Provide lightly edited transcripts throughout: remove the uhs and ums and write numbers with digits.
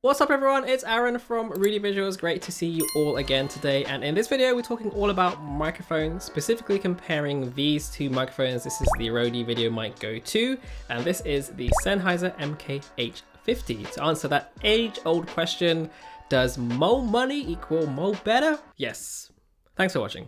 What's up everyone, it's Aaron from Rudy Visuals. Great to see you all again today, and in this video we're talking all about microphones, specifically comparing these two microphones. This is the Rode VideoMic Go II and this is the Sennheiser MKH 50. To answer that age-old question, does more money equal more better? Yes. Thanks for watching.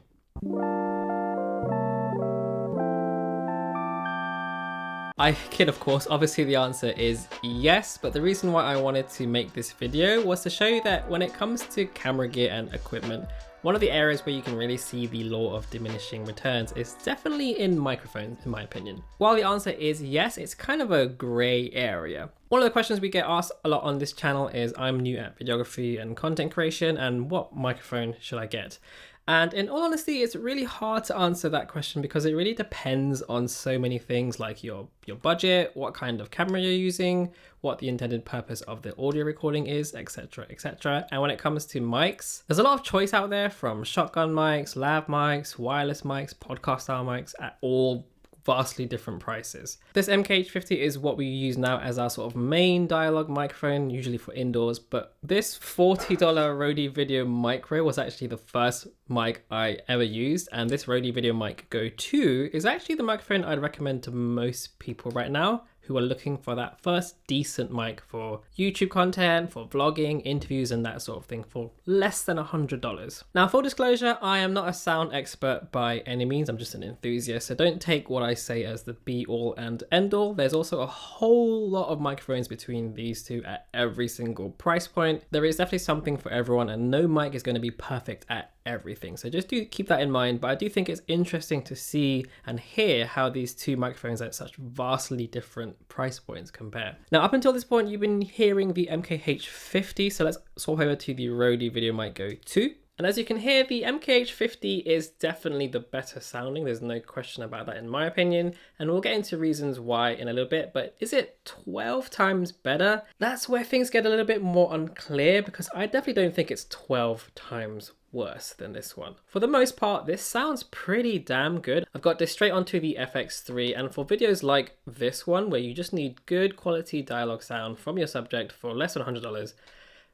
I kid, of course. Obviously the answer is yes, but the reason why I wanted to make this video was to show you that when it comes to camera gear and equipment, one of the areas where you can really see the law of diminishing returns is definitely in microphones, in my opinion. While the answer is yes, it's kind of a gray area. One of the questions we get asked a lot on this channel is I'm new at videography and content creation, and what microphone should I get? And in all honesty, it's really hard to answer that question because it really depends on so many things like your budget, what kind of camera you're using, what the intended purpose of the audio recording is, etc, etc. And when it comes to mics, there's a lot of choice out there, from shotgun mics, lav mics, wireless mics, podcast style mics, at all vastly different prices. This MKH 50 is what we use now as our sort of main dialogue microphone, usually for indoors, but this $40 Rode VideoMic was actually the first mic I ever used, and this Rode VideoMic Go II is actually the microphone I'd recommend to most people right now who are looking for that first decent mic for YouTube content, for vlogging, interviews, and that sort of thing for less than $100. Now, full disclosure, I am not a sound expert by any means. I'm just an enthusiast, so don't take what I say as the be all and end all. There's also a whole lot of microphones between these two at every single price point. There is definitely something for everyone, and no mic is going to be perfect at everything. So just do keep that in mind, but I do think it's interesting to see and hear how these two microphones at such vastly different price points compare. Now, up until this point, you've been hearing the MKH 50, so let's swap over to the Rode VideoMic Go II. And as you can hear, the MKH 50 is definitely the better sounding. There's no question about that in my opinion. And we'll get into reasons why in a little bit, but is it 12 times better? That's where things get a little bit more unclear, because I definitely don't think it's 12 times worse than this one. For the most part, this sounds pretty damn good. I've got this straight onto the FX3, and for videos like this one, where you just need good quality dialogue sound from your subject for less than $100,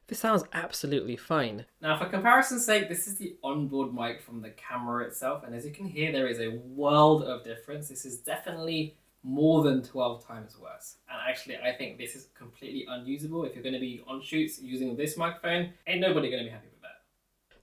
this sounds absolutely fine. Now, for comparison's sake, this is the onboard mic from the camera itself, and as you can hear, there is a world of difference. This is definitely more than 12 times worse. And actually, I think this is completely unusable. If you're going to be on shoots using this microphone, ain't nobody going to be happy with that.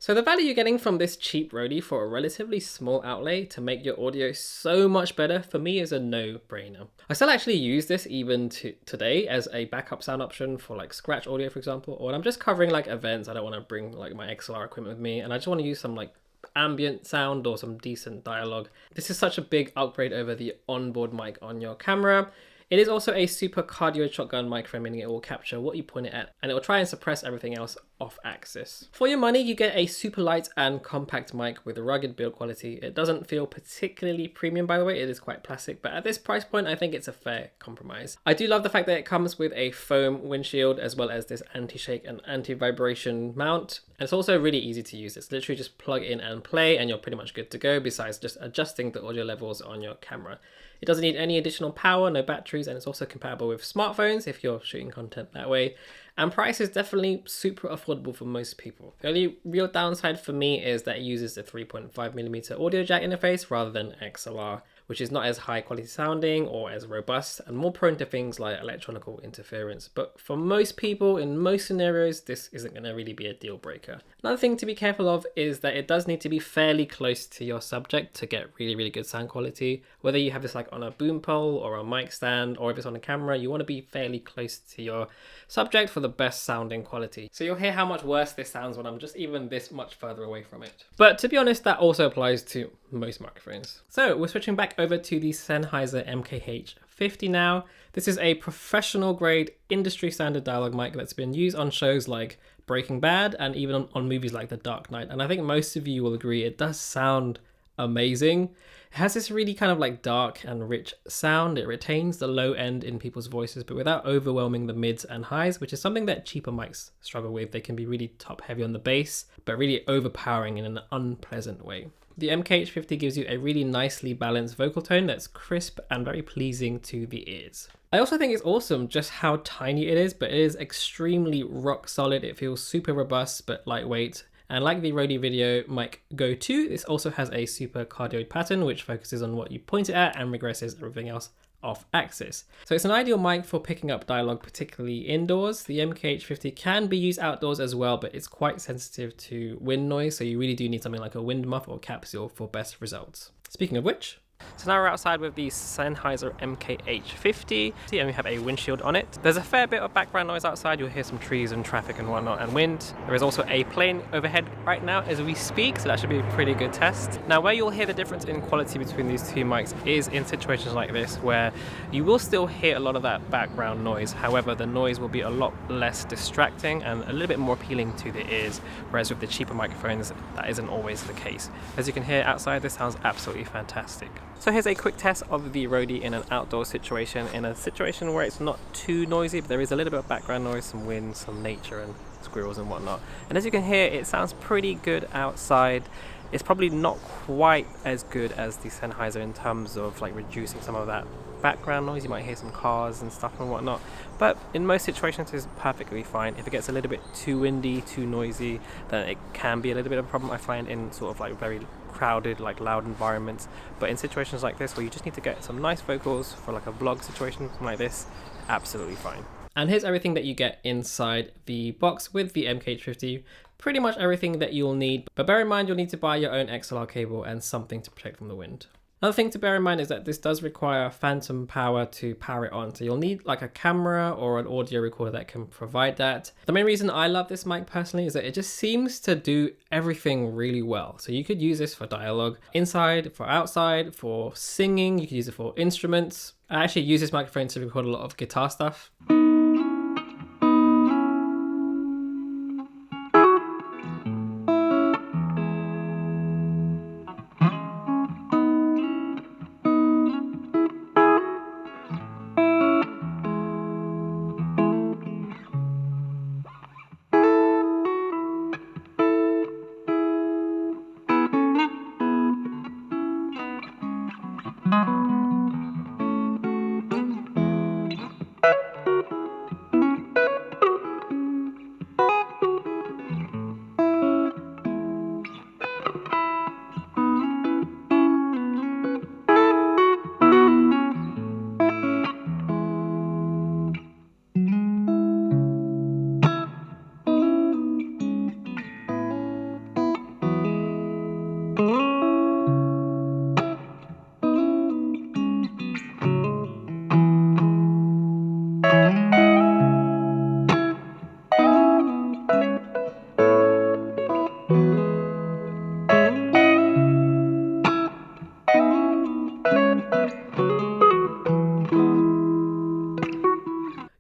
So the value you're getting from this cheap Rode for a relatively small outlay to make your audio so much better, for me, is a no-brainer. I still actually use this even today as a backup sound option for like scratch audio, for example, or when I'm just covering like events. I don't want to bring like my XLR equipment with me and I just want to use some like ambient sound or some decent dialogue. This is such a big upgrade over the onboard mic on your camera. It is also a super cardio shotgun microphone, meaning it will capture what you point it at and it will try and suppress everything else off axis. For your money, you get a super light and compact mic with a rugged build quality. It doesn't feel particularly premium, by the way. It is quite plastic, but at this price point, I think it's a fair compromise. I do love the fact that it comes with a foam windshield as well as this anti-shake and anti-vibration mount. And it's also really easy to use. It's literally just plug in and play and you're pretty much good to go, besides just adjusting the audio levels on your camera. It doesn't need any additional power, no batteries, and it's also compatible with smartphones if you're shooting content that way. And price is definitely super affordable for most people. The only real downside for me is that it uses a 3.5mm audio jack interface rather than XLR, which is not as high quality sounding or as robust and more prone to things like electronical interference. But for most people, in most scenarios, this isn't going to really be a deal breaker. Another thing to be careful of is that it does need to be fairly close to your subject to get really, really good sound quality. Whether you have this like on a boom pole or a mic stand, or if it's on a camera, you want to be fairly close to your subject for the best sounding quality. So you'll hear how much worse this sounds when I'm just even this much further away from it. But to be honest, that also applies to most microphones. So we're switching back over to the Sennheiser MKH 50 now. This is a professional grade industry standard dialogue mic that's been used on shows like Breaking Bad and even on movies like The Dark Knight. And I think most of you will agree it does sound amazing. It has this really kind of like dark and rich sound. It retains the low end in people's voices, but without overwhelming the mids and highs, which is something that cheaper mics struggle with. They can be really top heavy on the bass, but really overpowering in an unpleasant way. the MKH50 gives you a really nicely balanced vocal tone that's crisp and very pleasing to the ears. I also think it's awesome just how tiny it is, but it is extremely rock solid. It feels super robust but lightweight. And like the Rode VideoMic Go II, this also has a super cardioid pattern, which focuses on what you point it at and regresses everything else off axis. So it's an ideal mic for picking up dialogue, particularly indoors. The MKH50 can be used outdoors as well, but it's quite sensitive to wind noise, so you really do need something like a wind muff or capsule for best results. Speaking of which, so now we're outside with the Sennheiser MKH50 and we have a windshield on it. There's a fair bit of background noise outside. You'll hear some trees and traffic and whatnot and wind. There is also a plane overhead right now as we speak, so that should be a pretty good test. Now where you'll hear the difference in quality between these two mics is in situations like this, where you will still hear a lot of that background noise. However, the noise will be a lot less distracting and a little bit more appealing to the ears, whereas with the cheaper microphones, that isn't always the case. As you can hear outside, this sounds absolutely fantastic. So here's a quick test of the Rode in an outdoor situation, in a situation where it's not too noisy, but there is a little bit of background noise, some wind, some nature and squirrels and whatnot. And as you can hear, it sounds pretty good outside. It's probably not quite as good as the Sennheiser in terms of like reducing some of that background noise. You might hear some cars and stuff and whatnot, but in most situations it's perfectly fine. If it gets a little bit too windy, too noisy, then it can be a little bit of a problem, I find, in sort of like very crowded, like loud environments. But in situations like this where you just need to get some nice vocals for like a vlog situation, something like this, absolutely fine. And here's everything that you get inside the box with the MKH50. Pretty much everything that you'll need, but bear in mind you'll need to buy your own XLR cable and something to protect from the wind. Another thing to bear in mind is that this does require phantom power to power it on, so you'll need like a camera or an audio recorder that can provide that. The main reason I love this mic personally is that it just seems to do everything really well. So you could use this for dialogue inside, for outside, for singing, you could use it for instruments. I actually use this microphone to record a lot of guitar stuff.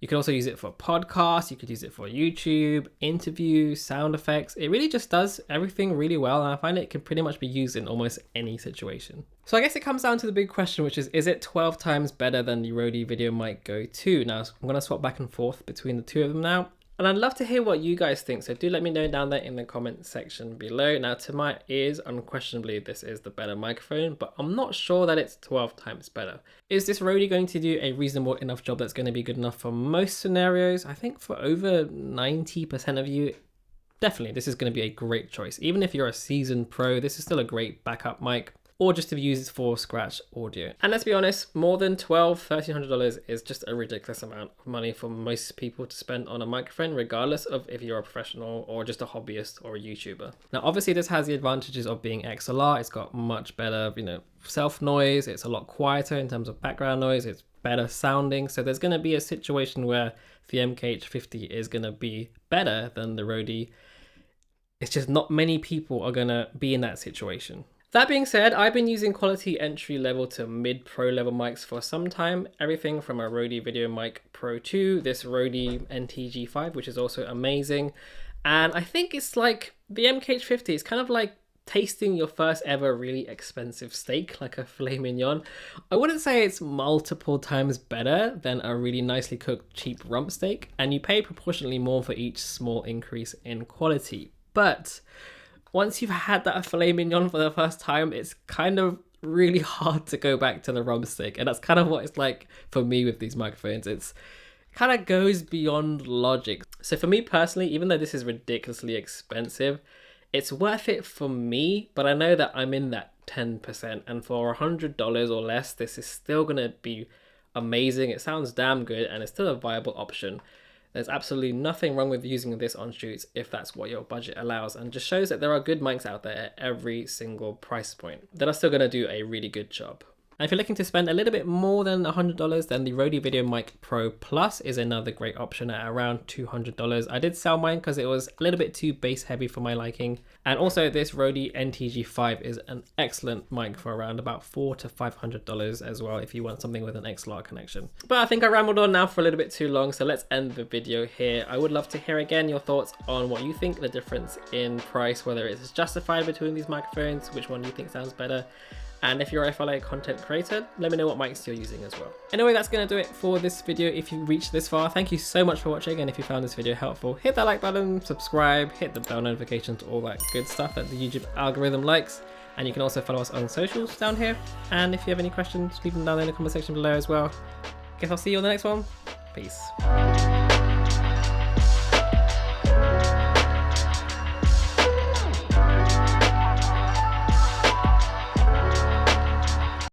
You could also use it for podcasts, you could use it for YouTube, interviews, sound effects. It really just does everything really well, and I find it can pretty much be used in almost any situation. So I guess it comes down to the big question, which is it 12 times better than the Rode VideoMic Go II? Now, I'm going to swap back and forth between the two of them now. And I'd love to hear what you guys think, so do let me know down there in the comment section below. Now, to my ears, unquestionably, this is the better microphone, but I'm not sure that it's 12 times better. Is this Rode going to do a reasonable enough job that's going to be good enough for most scenarios? I think for over 90% of you, definitely this is going to be a great choice. Even if you're a seasoned pro, this is still a great backup mic, or just to use it for scratch audio. And let's be honest, more than $1,300 is just a ridiculous amount of money for most people to spend on a microphone, regardless of if you're a professional or just a hobbyist or a YouTuber. Now, obviously this has the advantages of being XLR. It's got much better, self noise. It's a lot quieter in terms of background noise. It's better sounding. So there's gonna be a situation where the MKH50 is gonna be better than the Rode. It's just not many people are gonna be in that situation. That being said, I've been using quality entry level to mid pro level mics for some time. Everything from a Rode VideoMic Pro 2, this Rode NT-G5, which is also amazing. And I think it's like the MKH50 is kind of like tasting your first ever really expensive steak, like a filet mignon. I wouldn't say it's multiple times better than a really nicely cooked cheap rump steak, and you pay proportionally more for each small increase in quality. But once you've had that filet mignon for the first time, it's kind of really hard to go back to the rumstick. And that's kind of what it's like for me with these microphones. It's kind of goes beyond logic. So for me personally, even though this is ridiculously expensive, it's worth it for me, but I know that I'm in that 10%, and for $100 or less, this is still gonna be amazing. It sounds damn good, and it's still a viable option. There's absolutely nothing wrong with using this on shoots if that's what your budget allows, and just shows that there are good mics out there at every single price point that are still gonna do a really good job. And if you're looking to spend a little bit more than $100, then the Rode VideoMic Pro Plus is another great option at around $200. I did sell mine because it was a little bit too bass heavy for my liking. And also this Rode NTG5 is an excellent mic for around about $400 to $500 as well if you want something with an XLR connection. But I think I rambled on now for a little bit too long, so let's end the video here. I would love to hear again your thoughts on what you think the difference in price, whether it's justified between these microphones, which one you think sounds better. And if you're a fellow content creator, let me know what mics you're using as well. Anyway, that's going to do it for this video. If you reached this far, thank you so much for watching. And if you found this video helpful, hit that like button, subscribe, hit the bell notifications, all that good stuff that the YouTube algorithm likes. And you can also follow us on socials down here. And if you have any questions, leave them down there in the comment section below as well. Guess I'll see you on the next one. Peace.